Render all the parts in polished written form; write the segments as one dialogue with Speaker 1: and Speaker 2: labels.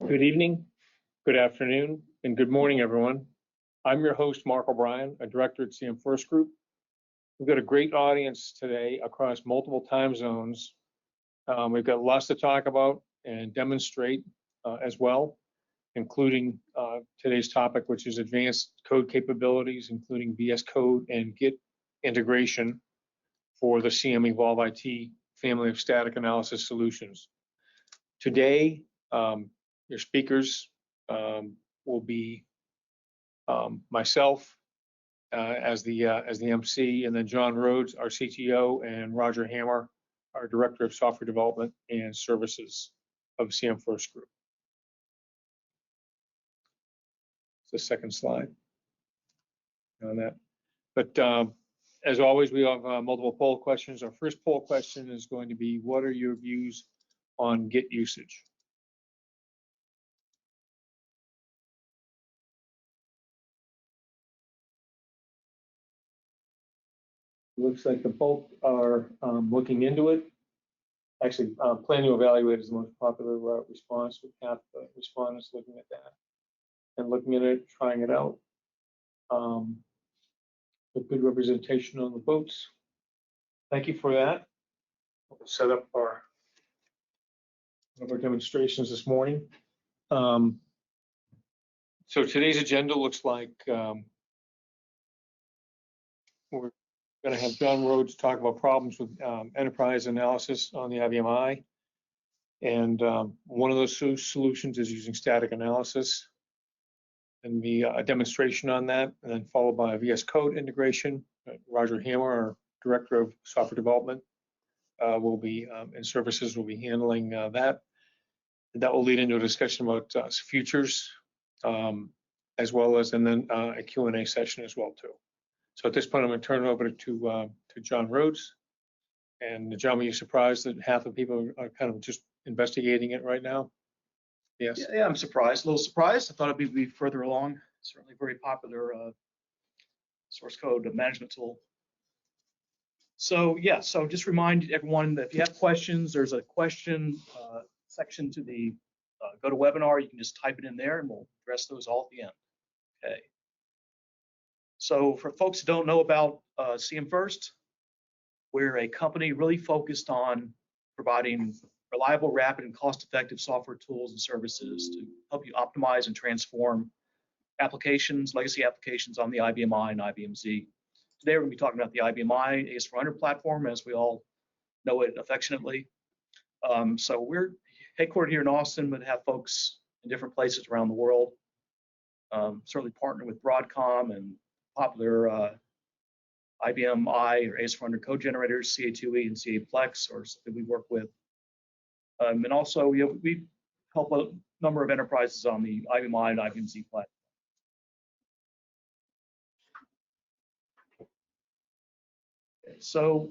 Speaker 1: Good evening, good afternoon, and good morning, everyone. I'm your host, Mark O'Brien, a director at CM First Group. We've got a great audience today across multiple time zones. We've got lots to talk about and demonstrate as well, including today's topic, which is advanced code capabilities, including VS Code and Git integration for the CM evolveIT family of static analysis solutions. Today, your speakers will be myself as the MC, and then John Rhodes, our CTO, and Roger Hammer, our Director of Software Development and Services of CM First Group. It's the second slide on that. But as always, we have multiple poll questions. Our first poll question is going to be, what are your views on Git usage? Looks like the bulk are looking into it. Actually, plan to evaluate is the most popular response, with half the respondents looking at that and looking at it, trying it out. A good representation on the votes. Thank you for that. We'll set up one of our demonstrations this morning. So today's agenda looks like we're going to have John Rhodes talk about problems with enterprise analysis on the IBM. And one of those solutions is using static analysis, and be a demonstration on that, and then followed by a VS Code integration. Roger Hammer, our Director of Software Development, will be and Services will be handling that. And that will lead into a discussion about futures, as well as, and then a Q&A session as well too. So at this point, I'm going to turn it over to John Rhodes. And John, were you surprised that half of people are kind of just investigating it right now? Yes.
Speaker 2: Yeah, I'm surprised. A little surprised. I thought it'd be further along. Certainly, very popular source code management tool. So yeah, so just remind everyone that if you have questions, there's a question section to the GoToWebinar. You can just type it in there, and we'll address those all at the end. Okay. So for folks who don't know about CM First, we're a company really focused on providing reliable, rapid, and cost-effective software tools and services to help you optimize and transform applications, legacy applications on the IBM I and IBM Z. Today we're going to be talking about the IBM I AS400 platform, as we all know it affectionately. So we're headquartered here in Austin, but have folks in different places around the world. Certainly partner with Broadcom and popular IBM I or AS400 code generators, CA2E and CA Plex, or something we work with. And also, we help a number of enterprises on the IBM I and IBM Z platform. Okay, so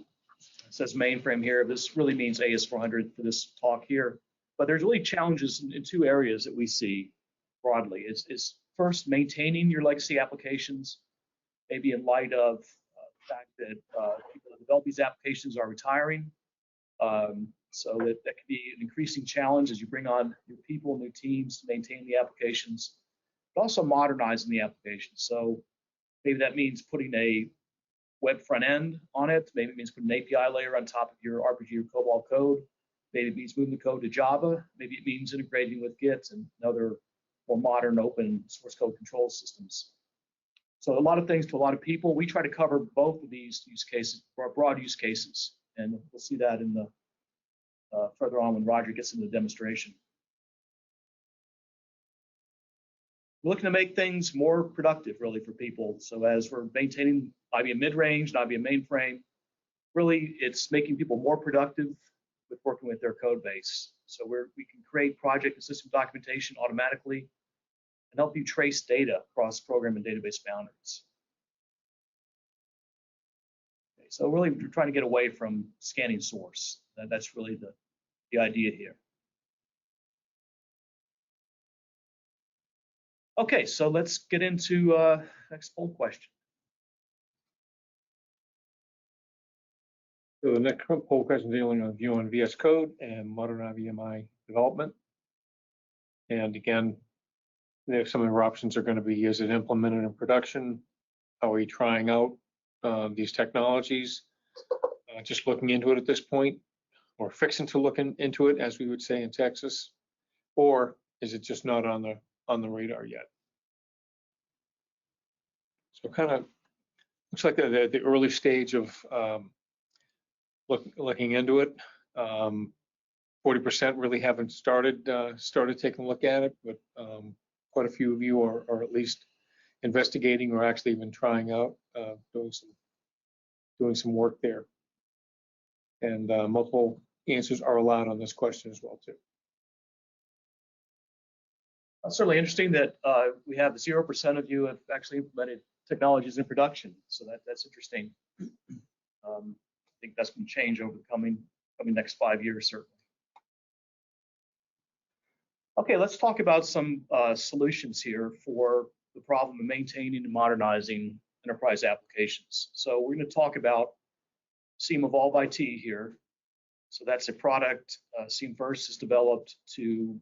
Speaker 2: it says mainframe here. This really means AS400 for this talk here. But there's really challenges in two areas that we see broadly. Is first, maintaining your legacy applications, maybe in light of the fact that people that develop these applications are retiring. So that can be an increasing challenge as you bring on new people, new teams to maintain the applications, but also modernizing the applications. So maybe that means putting a web front end on it. Maybe it means putting an API layer on top of your RPG or COBOL code. Maybe it means moving the code to Java. Maybe it means integrating with Git and other more modern open source code control systems. So a lot of things to a lot of people. We try to cover both of these use cases, broad use cases, and we'll see that in the further on when Roger gets into the demonstration. We're looking to make things more productive, really, for people. So as we're maintaining IBM Midrange and IBM Mainframe, really it's making people more productive with working with their code base. So we can create project and system documentation automatically and help you trace data across program and database boundaries. Okay, so really we're trying to get away from scanning source. That's really the idea here. Okay, so let's get into next poll question.
Speaker 1: So the next poll question is dealing with view on VS Code and modern IBM I development. And again, some of our options are going to be, is it implemented in production? Are we trying out these technologies? Just looking into it at this point, or fixing to look into it, as we would say in Texas, or is it just not on the radar yet? So kind of looks like the early stage of looking into it. 40% really haven't started taking a look at it, but quite a few of you are at least investigating or actually even trying out, doing some work there. And multiple answers are allowed on this question as well too.
Speaker 2: It's certainly interesting that we have 0% of you have actually implemented technologies in production. So that's interesting. I think that's going to change over the coming next 5 years, certainly. Okay, let's talk about some solutions here for the problem of maintaining and modernizing enterprise applications. So we're going to talk about SIEM evolveIT here. So that's a product SIEM first is developed to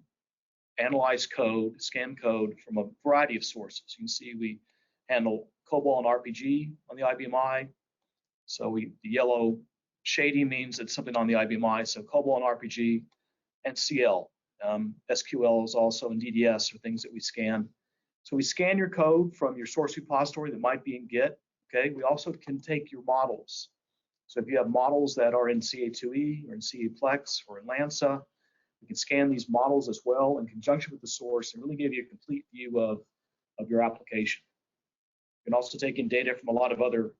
Speaker 2: analyze code, scan code from a variety of sources. You can see we handle COBOL and RPG on the IBM I. So the yellow shading means it's something on the IBM I. So COBOL and RPG and CL. SQL is also in DDS or things that we scan. So we scan your code from your source repository that might be in Git. Okay, we also can take your models. So if you have models that are in CA2E or in CA Plex or in LANSA, we can scan these models as well in conjunction with the source and really give you a complete view of your application. You can also take in data from a lot of other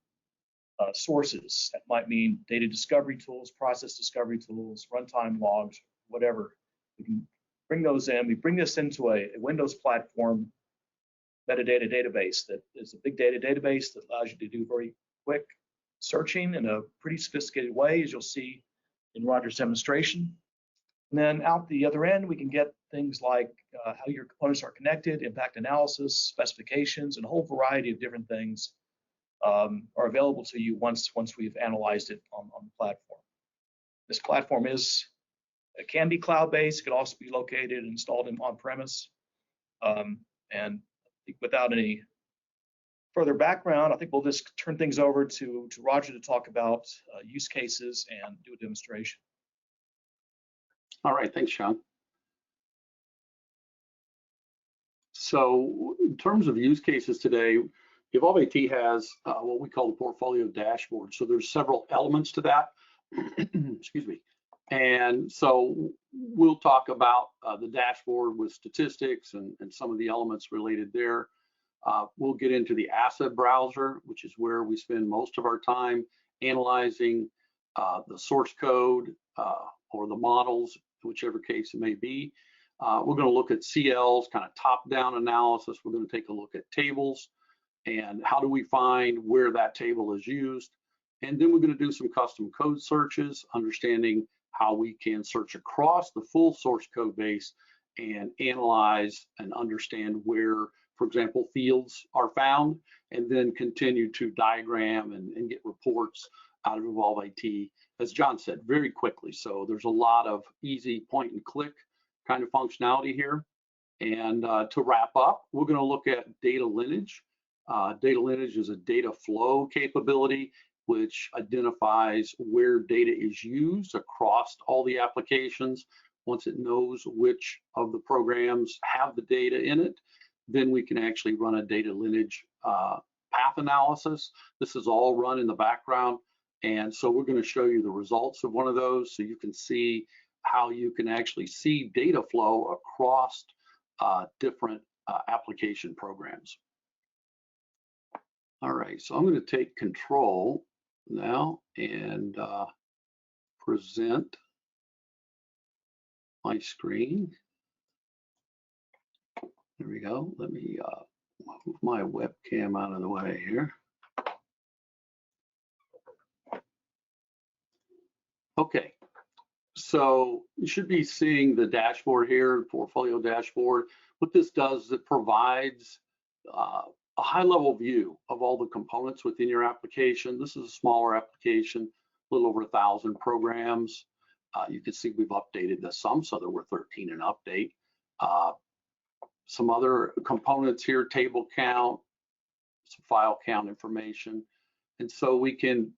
Speaker 2: sources. That might mean data discovery tools, process discovery tools, runtime logs, whatever. We can bring those in. We bring this into a Windows platform metadata database that is a big data database that allows you to do very quick searching in a pretty sophisticated way, as you'll see in Roger's demonstration. And then out the other end, we can get things like how your components are connected, impact analysis, specifications, and a whole variety of different things are available to you once we've analyzed it on the platform. This platform can be cloud-based. It could also be located and installed on-premise. And I think without any further background, I think we'll just turn things over to Roger to talk about use cases and do a demonstration.
Speaker 3: All right, thanks, Sean. So in terms of use cases today, evolveIT has what we call the portfolio dashboard. So there's several elements to that. Excuse me. And so we'll talk about the dashboard with statistics and some of the elements related there. We'll get into the asset browser, which is where we spend most of our time analyzing the source code or the models, whichever case it may be. We're going to look at CL's kind of top-down analysis. We're going to take a look at tables and how do we find where that table is used. And then we're going to do some custom code searches, understanding how we can search across the full source code base and analyze and understand where, for example, fields are found, and then continue to diagram and get reports out of evolveIT, as John said, very quickly. So there's a lot of easy point and click kind of functionality here. And to wrap up, we're going to look at data lineage. Data lineage is a data flow capability which identifies where data is used across all the applications. Once it knows which of the programs have the data in it, then we can actually run a data lineage path analysis. This is all run in the background. And so we're going to show you the results of one of those so you can see how you can actually see data flow across different application programs. All right, so I'm going to take control now and present my screen. There we go. Let me move my webcam out of the way here. Okay, so you should be seeing the dashboard here, the portfolio dashboard. What this does is it provides a high-level view of all the components within your application. This is a smaller application, a little over 1,000 programs. You can see we've updated this some, so there were 13 in update. some other components here, table count, some file count information. And so we can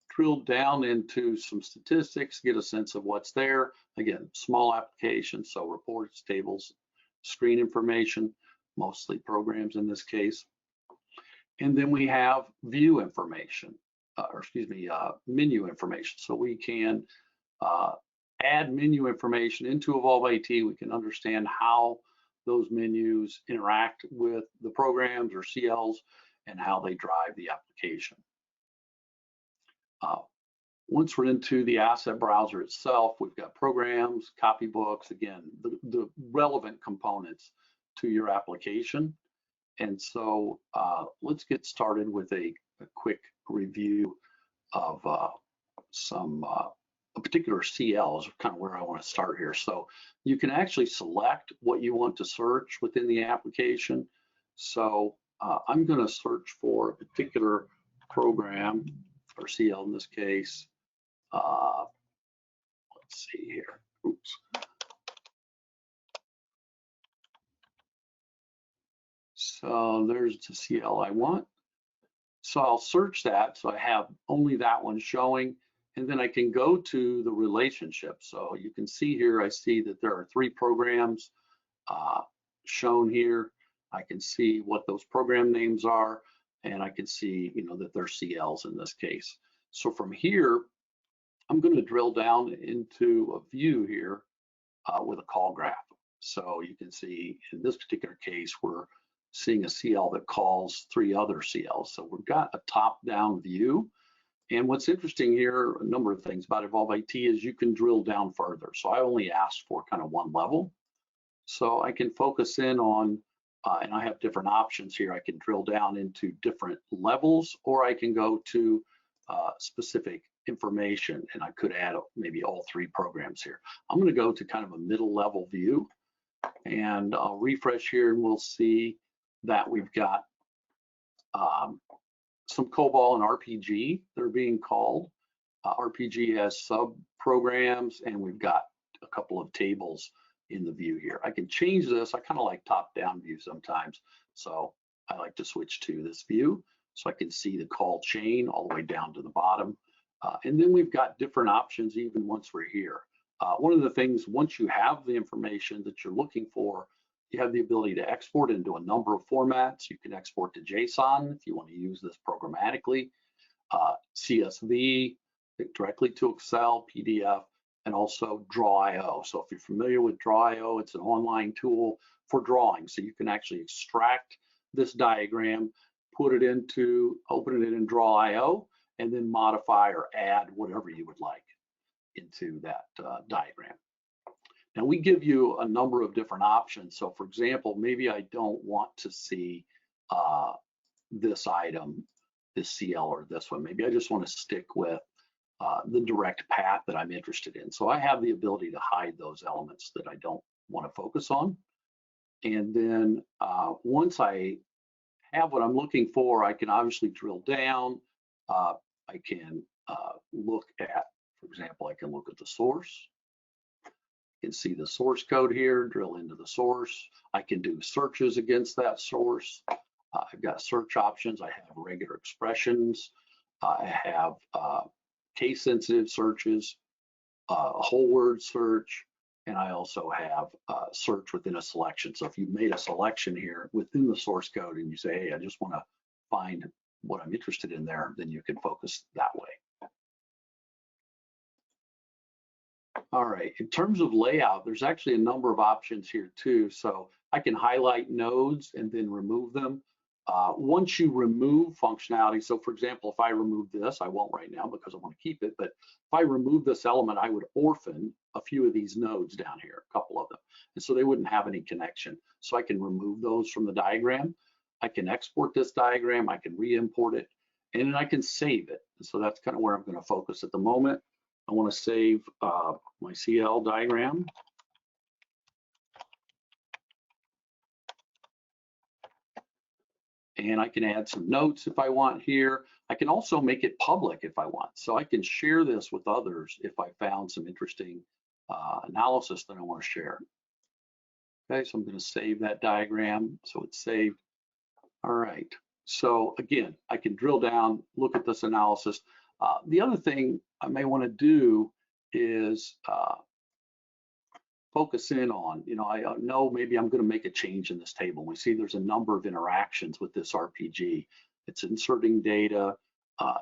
Speaker 3: drill down into some statistics, get a sense of what's there. Again, small applications, so reports, tables, screen information, mostly programs in this case. And then we have view information, menu information. So we can add menu information into evolveIT. We can understand how those menus interact with the programs or CLs and how they drive the application. Once we're into the asset browser itself, we've got programs, copybooks, again, the relevant components to your application. And so let's get started with a quick review of a particular CL is kind of where I want to start here. So you can actually select what you want to search within the application. So I'm going to search for a particular program, or CL in this case. Let's see here. Oops. So there's the CL I want. So I'll search that. So I have only that one showing. And then I can go to the relationship. So you can see here, I see that there are 3 programs shown here. I can see what those program names are, and I can see, that they're CLs in this case. So from here, I'm going to drill down into a view here with a call graph. So you can see in this particular case, we're seeing a CL that calls 3 other CLs. So we've got a top-down view. And what's interesting here, a number of things about evolveIT is you can drill down further. So I only asked for kind of one level. So I can focus in on, and I have different options here. I can drill down into different levels, or I can go to specific information, and I could add maybe all 3 programs here. I'm going to go to kind of a middle level view, and I'll refresh here, and we'll see that we've got some COBOL and RPG that are being called. RPG has sub programs, and we've got a couple of tables in the view here. I can change this. I kind of like top-down view sometimes, so I like to switch to this view so I can see the call chain all the way down to the bottom. And then we've got different options even once we're here. One of the things, once you have the information that you're looking for, you have the ability to export into a number of formats. You can export to JSON if you want to use this programmatically, CSV, directly to Excel, PDF, and also Draw.io. So if you're familiar with Draw.io, it's an online tool for drawing. So you can actually extract this diagram, open it in Draw.io, and then modify or add whatever you would like into that diagram. Now we give you a number of different options. So for example, maybe I don't want to see this item, this CL or this one. Maybe I just want to stick with the direct path that I'm interested in. So I have the ability to hide those elements that I don't want to focus on. And then once I have what I'm looking for, I can obviously drill down. I can look at, for example, I can look at the source. You can see the source code here, drill into the source. I can do searches against that source. I've got search options. I have regular expressions. I have case sensitive searches, a whole word search, and I also have search within a selection. So if you've made a selection here within the source code and you say, hey, I just want to find what I'm interested in there, then you can focus that way. All right, in terms of layout, there's actually a number of options here too. So I can highlight nodes and then remove them. Once you remove functionality, so for example, if I remove this, I won't right now because I want to keep it, but if I remove this element, I would orphan a few of these nodes down here, a couple of them, and so they wouldn't have any connection. So I can remove those from the diagram. I can export this diagram, I can re-import it, and then I can save it. And so that's kind of where I'm going to focus at the moment. I want to save my CL diagram. And I can add some notes if I want here. I can also make it public if I want. So I can share this with others if I found some interesting analysis that I want to share. Okay, so I'm going to save that diagram. So it's saved. All right. So again, I can drill down, look at this analysis. The other thing I may want to do is focus in on, I know maybe I'm going to make a change in this table. We see there's a number of interactions with this RPG. It's inserting data,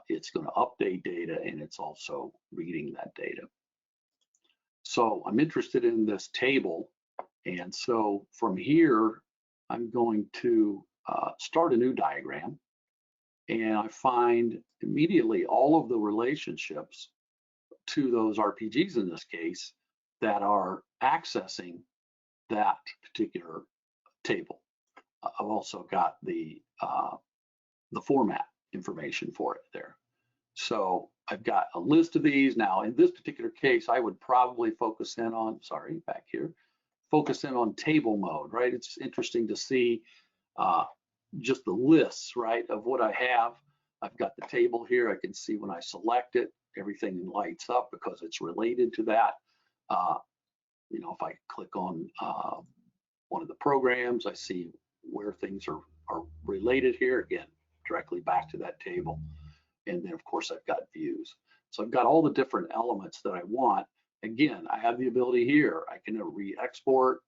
Speaker 3: it's going to update data, and it's also reading that data. So I'm interested in this table. And so from here, I'm going to start a new diagram. And I find immediately all of the relationships to those RPGs in this case that are accessing that particular table. I've also got the format information for it there. So I've got a list of these. Now in this particular case, I would probably focus in on, sorry, back here, focus in on table mode, right? It's interesting to see just the lists, right, of what I have. I've got the table here. I can see when I select it, everything lights up because it's related to that. If I click on one of the programs, I see where things are related here. Again, directly back to that table. And then of course I've got views. So I've got all the different elements that I want. Again, I have the ability here. I can re-export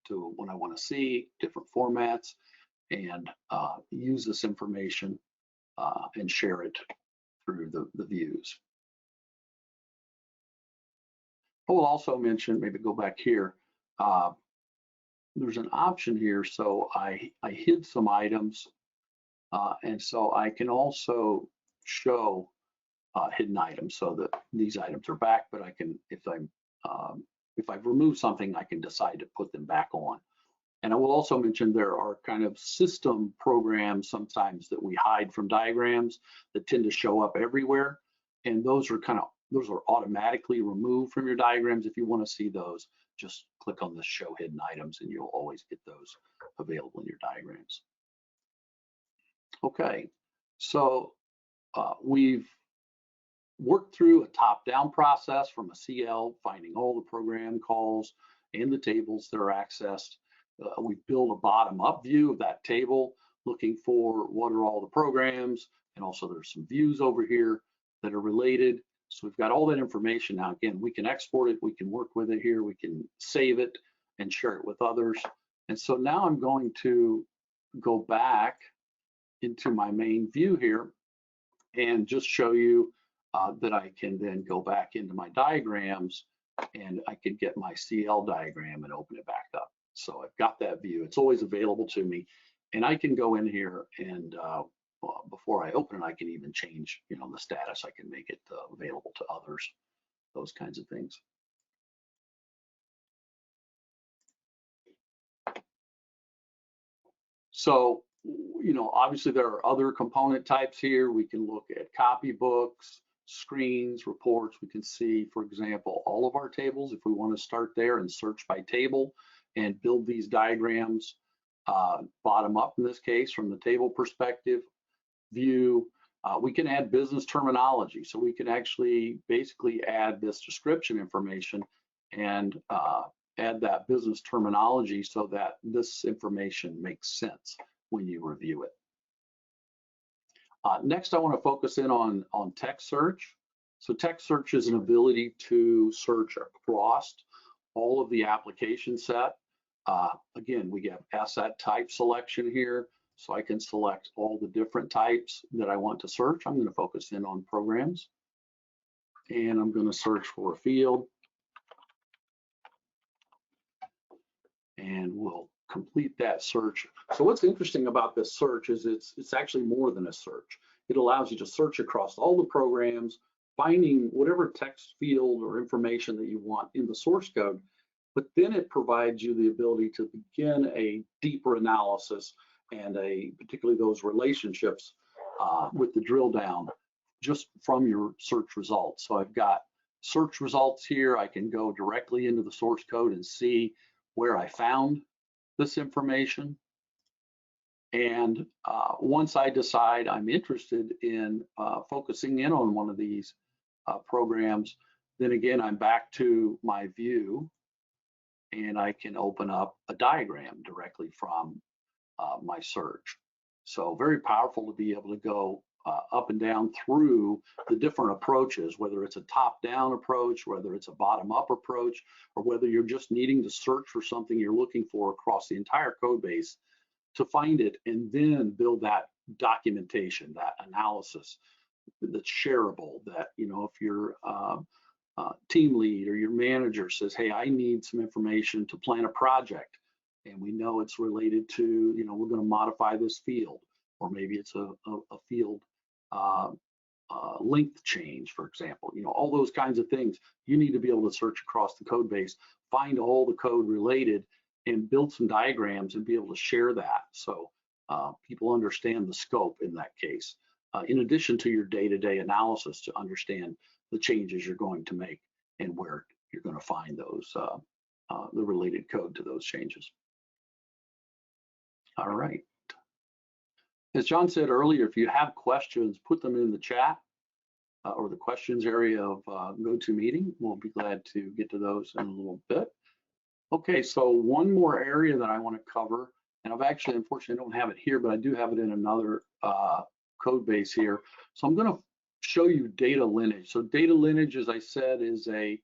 Speaker 3: to when I want to see different formats and use this information and share it through the views. I will also mention, maybe go back here, there's an option here. So I hid some items and so I can also show hidden items so that these items are back, but I can, if I've removed something, I can decide to put them back on. And I will also mention there are kind of system programs sometimes that we hide from diagrams that tend to show up everywhere. And those are automatically removed from your diagrams. If you want to see those, just click on the show hidden items and you'll always get those available in your diagrams. Okay, so we've worked through a top-down process from a CL, finding all the program calls and the tables that are accessed. We've built a bottom-up view of that table, looking for what are all the programs, and also there's some views over here that are related. So we've got all that information now. Again, we can export it, we can work with it here, we can save it and share it with others. And so now I'm going to go back into my main view here and just show you that I can then go back into my diagrams and I can get my CL diagram and open it back up. So I've got that view. It's always available to me. And I can go in here and before I open it, I can even change, the status. I can make it available to others, those kinds of things. So, obviously there are other component types here. We can look at copybooks, screens, reports. We can see, for example, all of our tables if we want to start there and search by table and build these diagrams bottom up in this case from the table perspective view. We can add business terminology. So we can actually basically add this description information and add that business terminology so that this information makes sense when you review it. Next, I want to focus in on text search. So text search is an ability to search across all of the application set. Again, we have asset type selection here, so I can select all the different types that I want to search. I'm going to focus in on programs, and I'm going to search for a field, and we'll complete that search. So what's interesting about this search is it's actually more than a search. It allows you to search across all the programs, finding whatever text field or information that you want in the source code, but then it provides you the ability to begin a deeper analysis and particularly those relationships with the drill down just from your search results. So I've got search results here. I can go directly into the source code and see where I found this information. And once I decide I'm interested in focusing in on one of these programs, then again, I'm back to my view. and I can open up a diagram directly from my search. So very powerful to be able to go up and down through the different approaches, whether it's a top-down approach, whether it's a bottom-up approach, or whether you're just needing to search for something you're looking for across the entire code base to find it, and then build that documentation, that analysis that's shareable, that, you know, if your team lead or your manager says, hey, I need some information to plan a project, and we know it's related to, you know, we're going to modify this field, or maybe it's a field length change, for example, you know, all those kinds of things. You need to be able to search across the code base, find all the code related, and build some diagrams and be able to share that, so people understand the scope in that case, in addition to your day-to-day analysis to understand the changes you're going to make and where you're going to find those, the related code to those changes. All right. As John said earlier, if you have questions, put them in the chat or the questions area of GoToMeeting. We'll be glad to get to those in a little bit. Okay, so one more area that I want to cover, and I've actually, unfortunately, don't have it here, but I do have it in another code base here. So I'm going to show you data lineage. So data lineage, as I said, is a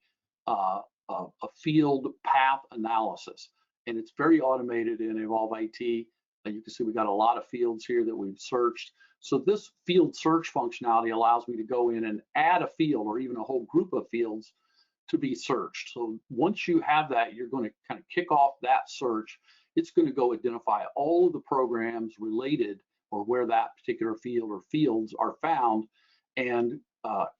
Speaker 3: field path analysis, and it's very automated in evolveIT. And you can see we got a lot of fields here that we've searched. So this field search functionality allows me to go in and add a field or even a whole group of fields to be searched. So once you have that, you're going to kind of kick off that search. It's going to go identify all of the programs related or where that particular field or fields are found and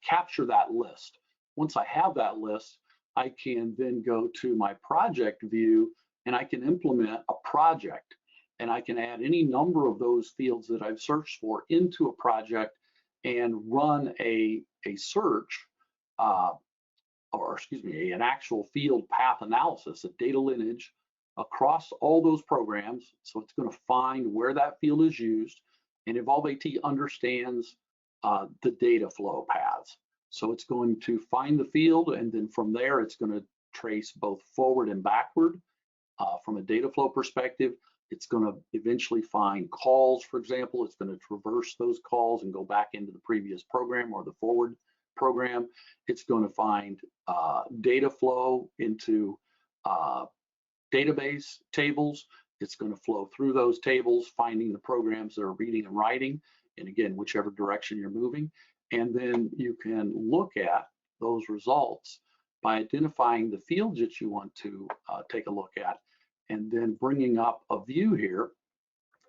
Speaker 3: capture that list. Once I have that list, I can then go to my project view and I can implement a project, and I can add any number of those fields that I've searched for into a project and run a search, or excuse me, an actual field path analysis, a data lineage across all those programs. So it's going to find where that field is used, and evolveIT understands the data flow paths. So it's going to find the field, and then from there, it's going to trace both forward and backward from a data flow perspective. It's going to eventually find calls, for example. It's going to traverse those calls and go back into the previous program or the forward program. It's going to find data flow into database tables. It's going to flow through those tables, finding the programs that are reading and writing, and again, whichever direction you're moving. And then you can look at those results by identifying the fields that you want to take a look at, and then bringing up a view here.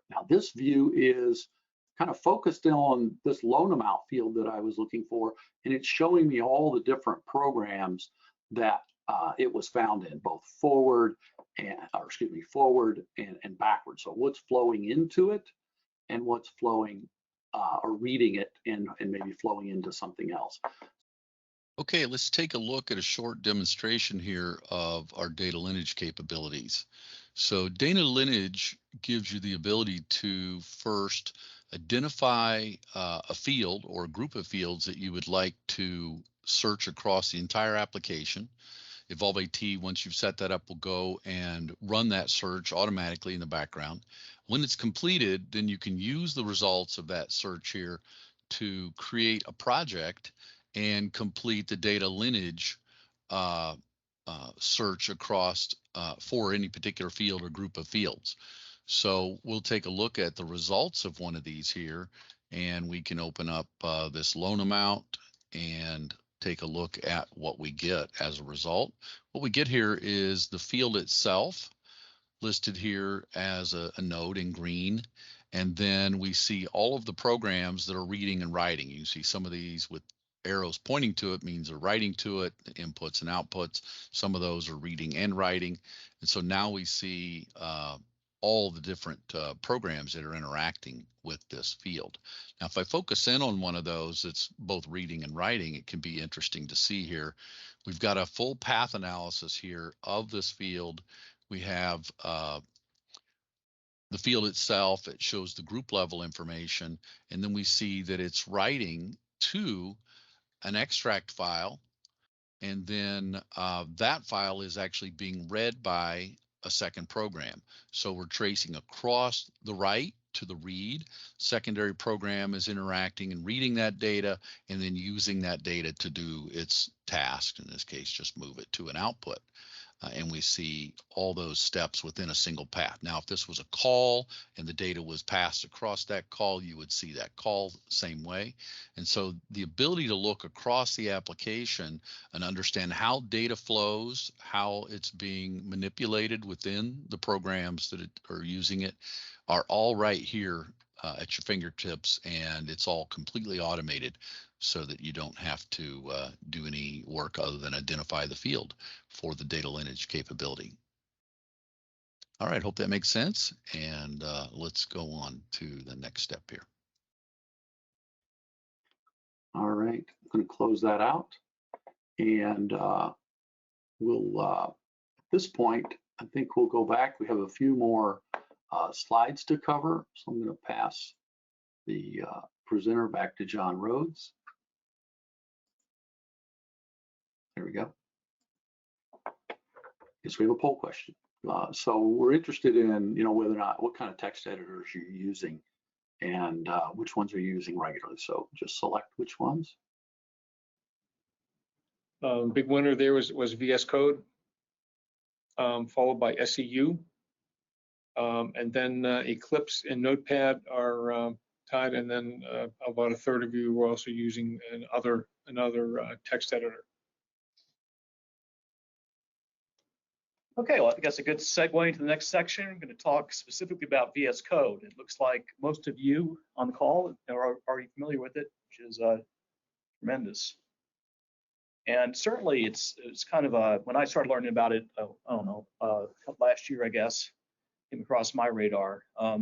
Speaker 3: Now this view is kind of focused on this loan amount field that I was looking for, and it's showing me all the different programs that it was found in, both forward and, forward and backward. So what's flowing into it and what's flowing or reading it and maybe flowing into something else.
Speaker 4: Okay, let's take a look at a short demonstration here of our data lineage capabilities. So data lineage gives you the ability to first identify a field or a group of fields that you would like to search across the entire application. evolveIT, once you've set that up, will go and run that search automatically in the background. When it's completed, then you can use the results of that search here to create a project and complete the data lineage search across for any particular field or group of fields. So we'll take a look at the results of one of these here, and we can open up this loan amount and take a look at what we get as a result. What we get here is the field itself listed here as a node in green. And then we see all of the programs that are reading and writing. You see some of these with arrows pointing to it means they're writing to it, inputs and outputs. Some of those are reading and writing. And so now we see all the different programs that are interacting with this field. Now, if I focus in on one of those that's both reading and writing, it can be interesting to see here. We've got a full path analysis here of this field. We have the field itself. It shows the group level information, and then we see that it's writing to an extract file and then that file is actually being read by a second program. So we're tracing across the write to the read. Secondary program is interacting and reading that data and then using that data to do its task, in this case just move it to an output. And we see all those steps within a single path. Now, if this was a call and the data was passed across that call, you would see that call the same way. And so the ability to look across the application and understand how data flows, how it's being manipulated within the programs that are using it, are all right here at your fingertips, and it's all completely automated so that you don't have to do any work other than identify the field for the data lineage capability. All right, hope that makes sense. And let's go on to the next step here.
Speaker 3: All right, I'm going to close that out. And we'll, at this point, I think we'll go back. We have a few more slides to cover. So I'm going to pass the presenter back to John Rhodes. There we go. Yes, we have a poll question. So we're interested in, whether or not, what kind of text editors you're using and which ones are you using regularly. So just select which ones.
Speaker 1: Big winner there was VS Code, followed by SEU. And then Eclipse and Notepad are tied, and then about a third of you were also using another text editor.
Speaker 2: Okay, well, I think that's a good segue into the next section. I'm going to talk specifically about VS Code. It looks like most of you on the call are already familiar with it, which is tremendous. And certainly it's kind of when I started learning about it, I don't know, last year, I guess, came across my radar. I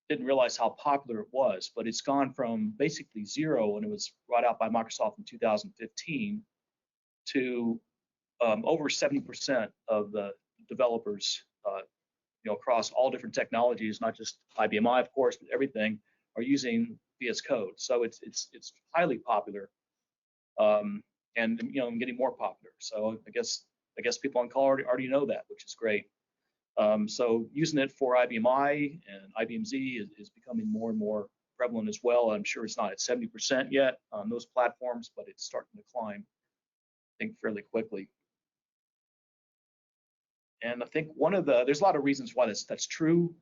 Speaker 2: didn't realize how popular it was, but it's gone from basically zero when it was brought out by Microsoft in 2015 to over 70% of the developers, across all different technologies, not just IBM I, of course, but everything, are using VS Code. So it's highly popular, and getting more popular. So I guess people on call already know that, which is great. So using it for IBM I and IBM Z is becoming more and more prevalent as well. I'm sure it's not at 70% yet on those platforms, but it's starting to climb, I think, fairly quickly. And I think there's a lot of reasons why that's true.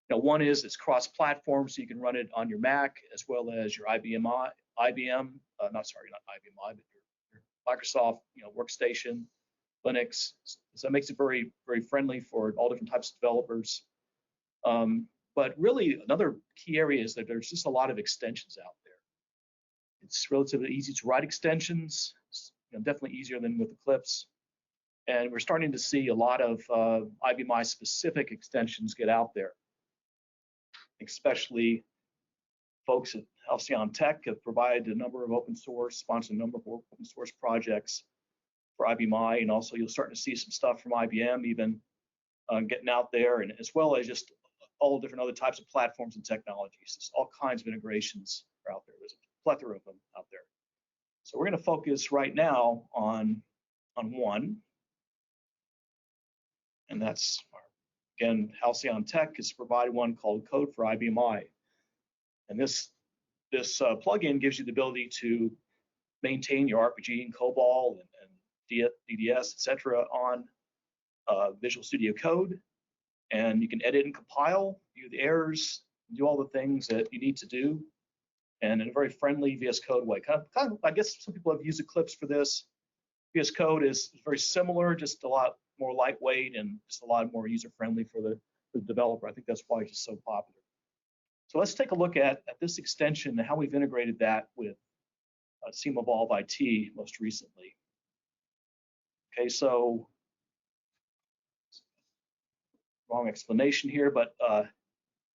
Speaker 2: One is it's cross-platform, so you can run it on your Mac as well as your not IBM I, but your Microsoft, workstation, Linux. So it makes it very, very friendly for all different types of developers. But really, another key area is that there's just a lot of extensions out there. It's relatively easy to write extensions. It's, definitely easier than with Eclipse. And we're starting to see a lot of IBM I specific extensions get out there. Especially folks at Halcyon Tech have provided a number of sponsored a number of open source projects for IBM I, and also you'll start to see some stuff from IBM even getting out there, and as well as just all different other types of platforms and technologies. There's all kinds of integrations are out there. There's a plethora of them out there. So we're going to focus right now on one. And that's, again, Halcyon Tech has provided one called Code for IBM I. And this plugin gives you the ability to maintain your RPG and COBOL and DDS, etc., on Visual Studio Code. And you can edit and compile, view the errors, do all the things that you need to do, and in a very friendly VS Code way. Kind of, I guess some people have used Eclipse for this. VS Code is very similar, just a lot more lightweight and just a lot more user-friendly for the developer. I think that's why it's just so popular. So let's take a look at this extension and how we've integrated that with evolveIT most recently. Okay, so wrong explanation here, but let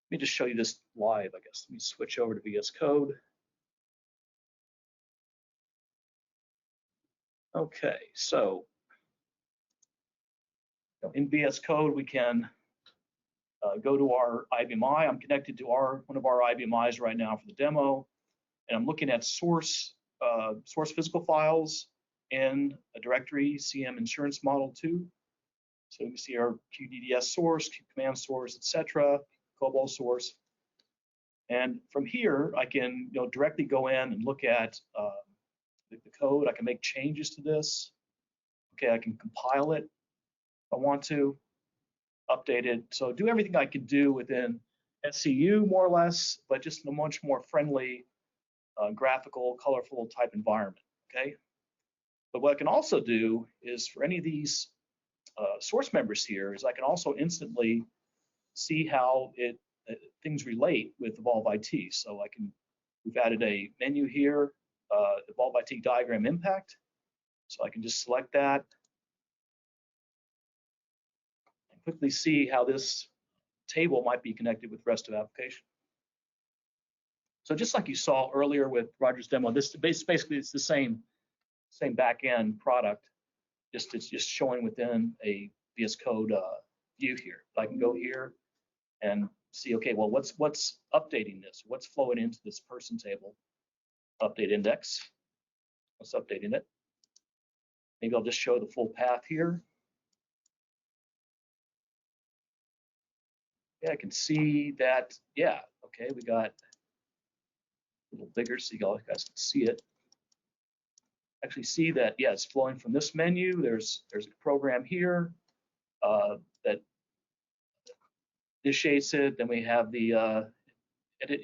Speaker 2: me just show you this live, I guess. Let me switch over to VS Code. Okay, so in VS Code, we can go to our IBM I. I'm connected to one of our IBM Is right now for the demo, and I'm looking at source source physical files in a directory, CM insurance model 2. So you can see our QDDS source, command source, etc., COBOL source. And from here, I can directly go in and look at the code. I can make changes to this. Okay, I can compile it if I want to, update it. So do everything I can do within SCU more or less, but just in a much more friendly, graphical, colorful type environment. Okay. But what I can also do is for any of these source members here is I can also instantly see how things relate with evolveIT. So we've added a menu here, evolveIT diagram impact. So I can just select that and quickly see how this table might be connected with the rest of the application. So just like you saw earlier with Roger's demo, this basically it's the same back-end product, it's just showing within a VS Code view here. I can go here and see, okay, well, what's updating this? What's flowing into this person table? Update index. What's updating it? Maybe I'll just show the full path here. Yeah, I can see that, yeah, okay, we got a little bigger so you guys can see it. Actually see that, yeah, it's flowing from this menu. There's a program here that initiates it. Then we have the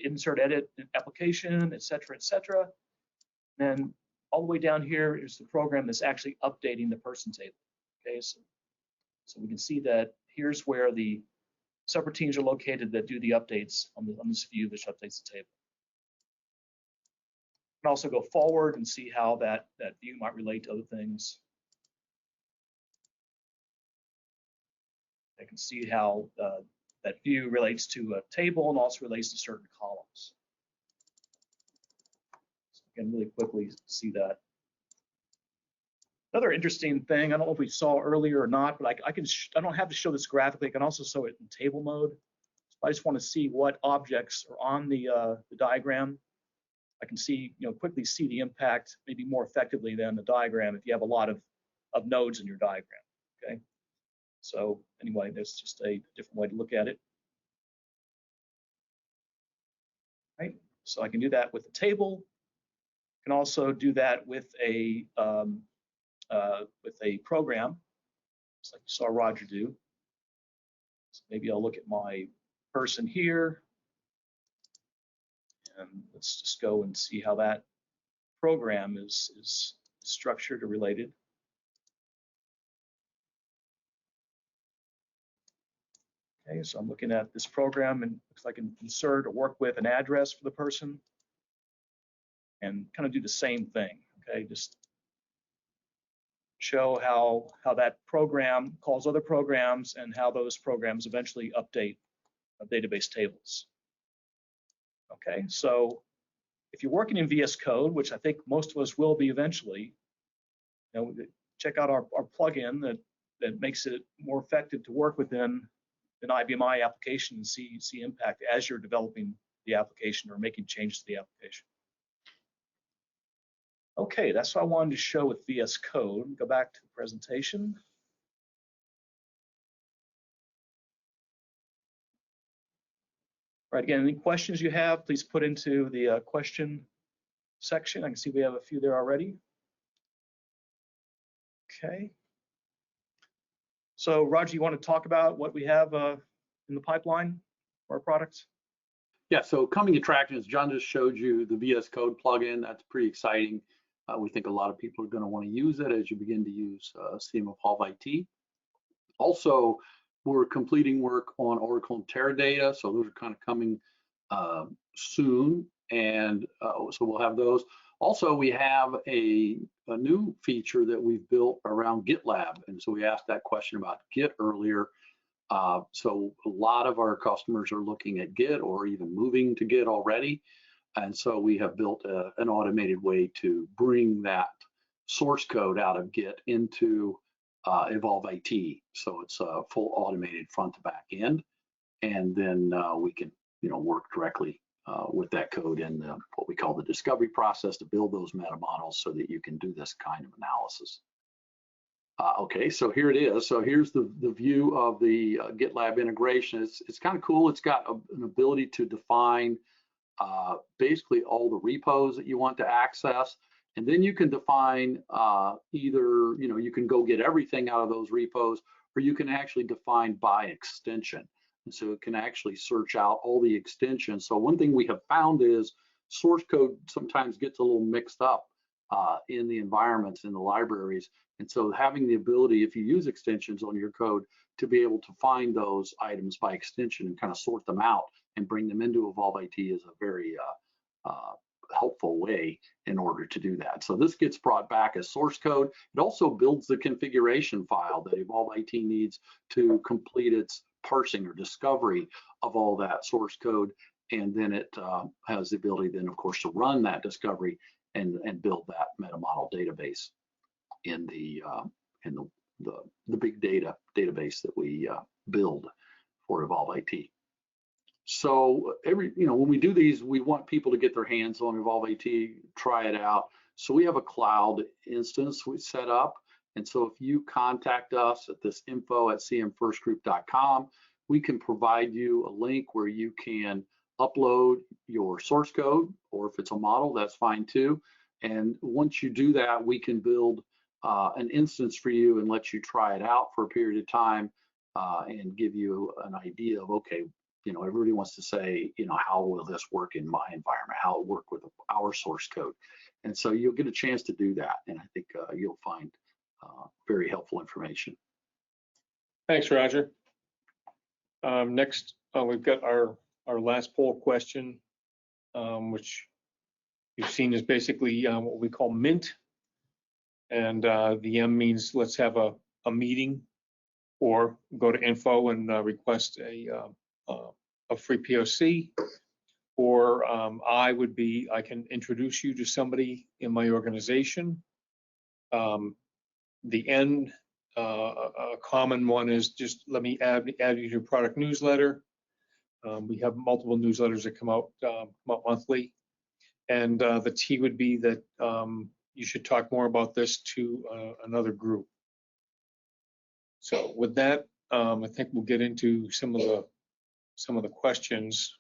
Speaker 2: insert edit application, et cetera, Then all the way down here is the program that's actually updating the person table. Okay, so we can see that here's where the subroutines are located that do the updates on this view, which updates the table. Can also go forward and see how that view might relate to other things. I can see how that view relates to a table and also relates to certain columns. So you can really quickly see that. Another interesting thing, I don't know if we saw earlier or not, but I don't have to show this graphically. I can also show it in table mode. So I just want to see what objects are on the diagram. I can see, quickly see the impact maybe more effectively than the diagram if you have a lot of nodes in your diagram. Okay. So anyway, that's just a different way to look at it. Right. So I can do that with a table. I can also do that with a program, just like you saw Roger do. So maybe I'll look at my person here, and let's just go and see how that program is structured or related. Okay, so I'm looking at this program and looks like I can insert or work with an address for the person and kind of do the same thing. Okay, just show how that program calls other programs and how those programs eventually update database tables. Okay, so if you're working in VS Code, which I think most of us will be eventually, check out our plugin that makes it more effective to work within an IBM application and see impact as you're developing the application or making changes to the application. Okay, that's what I wanted to show with VS Code. Go back to the presentation. All right, again, any questions you have, please put into the question section. I can see we have a few there already. Okay. So Roger, you want to talk about what we have in the pipeline for our products?
Speaker 3: Yeah, so coming attractions, John just showed you the VS Code plugin. That's pretty exciting. We think a lot of people are going to want to use it as you begin to use CM evolveIT. Also, we're completing work on Oracle and Teradata, so those are kind of coming soon, and so we'll have those. Also, we have a new feature that we've built around Git Lab, and so we asked that question about Git earlier. So a lot of our customers are looking at Git or even moving to Git already, and so we have built an automated way to bring that source code out of Git into evolveIT. So it's a full automated front to back end, and then we can work directly with that code in what we call the discovery process to build those meta models so that you can do this kind of analysis. Okay, so here it is. So here's the view of the Git Lab integration. It's kind of cool. It's got an ability to define basically all the repos that you want to access. And then you can define either, you can go get everything out of those repos, or you can actually define by extension. And so it can actually search out all the extensions. So one thing we have found is source code sometimes gets a little mixed up in the environments, in the libraries. And so having the ability, if you use extensions on your code, to be able to find those items by extension and kind of sort them out and bring them into evolveIT is a very helpful way in order to do that. So this gets brought back as source code. It also builds the configuration file that evolveIT needs to complete its parsing or discovery of all that source code. And then it has the ability then, of course, to run that discovery and build that meta model database in the big data database that we build for evolveIT. So when we do these, we want people to get their hands on evolveIT, try it out. So we have a cloud instance we set up. And so if you contact us at this info@cmfirstgroup.com, we can provide you a link where you can upload your source code, or if it's a model, that's fine too. And once you do that, we can build an instance for you and let you try it out for a period of time and give you an idea of, okay, everybody wants to say, how will this work in my environment? How it work with our source code? And so you'll get a chance to do that. And I think you'll find very helpful information.
Speaker 1: Thanks, Roger. Next, we've got our last poll question, which you've seen is basically what we call Mint. And the M means let's have a meeting, or go to info and request a free POC, or I would be, I can introduce you to somebody in my organization. The N, a common one is just let me add you to your product newsletter. We have multiple newsletters that come out monthly. And the T would be that you should talk more about this to another group. So with that, I think we'll get into some of the questions.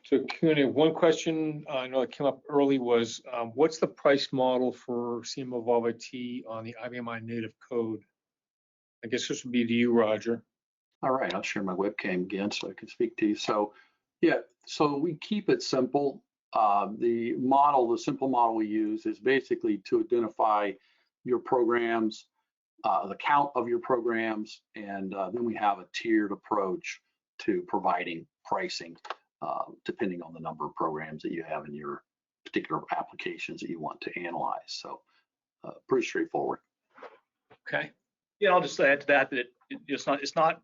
Speaker 1: So Q&A, one question I know that came up early was, what's the price model for CM evolveIT on the IBM native code? I guess this would be to you, Roger.
Speaker 3: All right, I'll share my webcam again so I can speak to you. So yeah, so we keep it simple. The simple model we use is basically to identify your programs, the count of your programs, and then we have a tiered approach to providing pricing depending on the number of programs that you have in your particular applications that you want to analyze. So pretty straightforward.
Speaker 1: Okay.
Speaker 2: Yeah, I'll just add to that it's not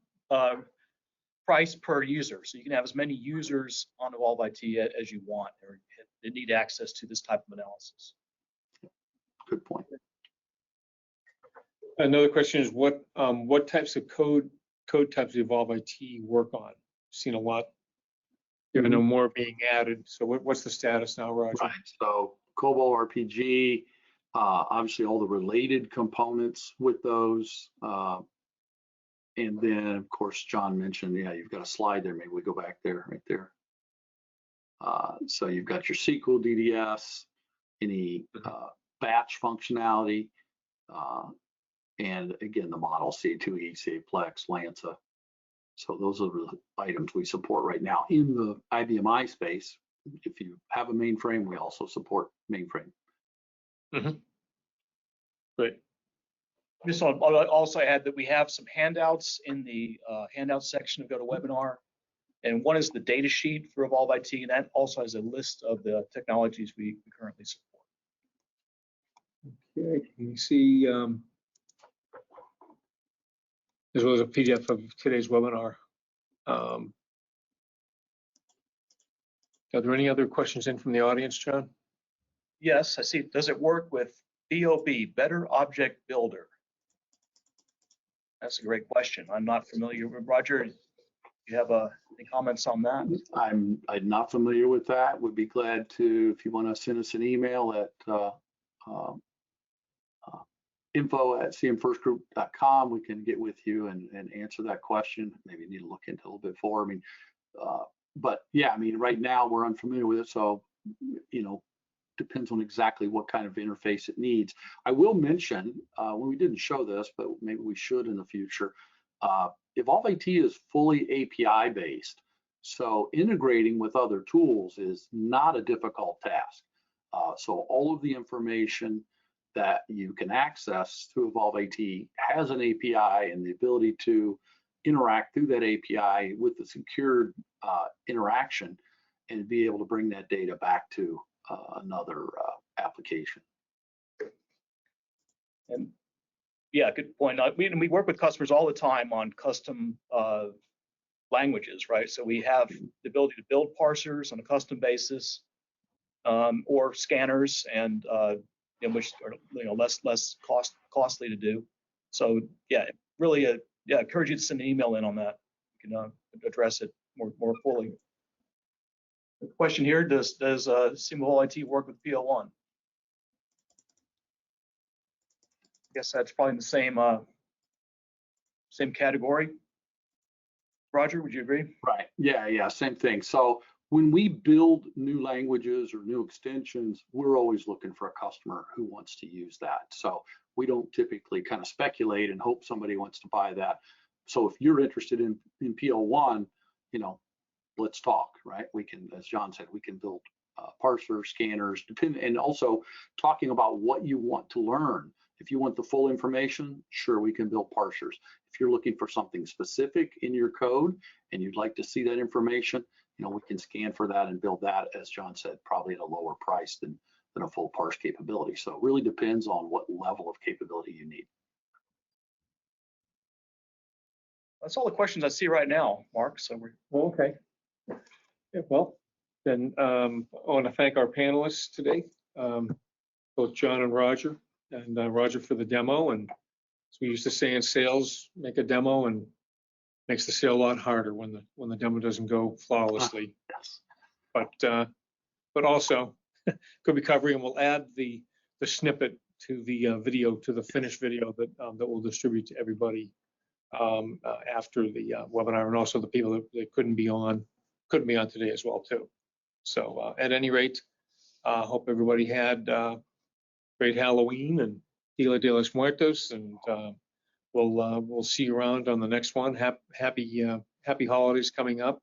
Speaker 2: price per user. So you can have as many users on evolveIT as you want, or that need access to this type of analysis.
Speaker 3: Good point.
Speaker 1: Another question is what types of code types of evolveIT work on? Seen a lot. You know more being added. So what's the status now, Roger?
Speaker 3: Right. So COBOL RPG, obviously all the related components with those. And then, of course, John mentioned, yeah, you've got a slide there. Maybe we go back there, right there. So you've got your SQL, DDS, any batch functionality, and again, the model CA2E, CA Plex, LANSA. So those are the items we support right now in the IBM space. If you have a mainframe, we also support mainframe.
Speaker 1: Mm-hmm. Great.
Speaker 2: Just I'll also add that we have some handouts in the handouts section of GoToWebinar, and one is the data sheet for evolveIT, and that also has a list of the technologies we currently support.
Speaker 1: Okay, you see, as well as a PDF of today's webinar. Are there any other questions in from the audience, John?
Speaker 2: Yes, I see. Does it work with BOB, Better Object Builder? That's a great question. I'm not familiar with Roger. You have any comments on that?
Speaker 3: I'm not familiar with that. Would be glad to, if you want to send us an email at info@cmfirstgroup.com, we can get with you and answer that question. Maybe need to look into a little bit more. I mean, but yeah, I mean, right now we're unfamiliar with it, so depends on exactly what kind of interface it needs. I will mention, when we didn't show this, but maybe we should in the future, evolveIT is fully API based, so integrating with other tools is not a difficult task. So all of the information that you can access through evolveIT has an API, and the ability to interact through that API with the secured interaction and be able to bring that data back to another application.
Speaker 2: And yeah, good point. We work with customers all the time on custom languages, right? So we have the ability to build parsers on a custom basis, or scanners, and which are less costly to do. So yeah, really, yeah, encourage you to send an email in on that. You can address it more fully. The question here: Does evolveIT work with PL1? I guess that's probably in the same category. Roger, would you agree?
Speaker 3: Right. Yeah, same thing. So when we build new languages or new extensions, we're always looking for a customer who wants to use that. So we don't typically kind of speculate and hope somebody wants to buy that. So if you're interested in PL1, let's talk, right? We can, as John said, we can build parsers, scanners, and also talking about what you want to learn. If you want the full information, sure, we can build parsers. If you're looking for something specific in your code and you'd like to see that information, we can scan for that and build that, as John said, probably at a lower price than a full parse capability. So it really depends on what level of capability you need.
Speaker 2: That's all the questions I see right now, Mark. So we're
Speaker 1: Okay. Yeah, well, then I want to thank our panelists today, both John and Roger, and Roger for the demo. And as we used to say in sales, make a demo and makes the sale a lot harder when the demo doesn't go flawlessly.
Speaker 3: Yes.
Speaker 1: But also good recovery, and we'll add the snippet to the video, to the finished video that we'll distribute to everybody after the webinar, and also the people that couldn't be on today as well too. So at any rate, hope everybody had great Halloween and Dia de los Muertos, and we'll see you around on the next one. Happy holidays coming up,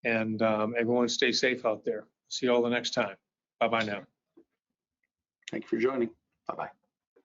Speaker 1: and everyone stay safe out there. See you all the next time. Bye bye now.
Speaker 3: Thank you for joining. Bye bye.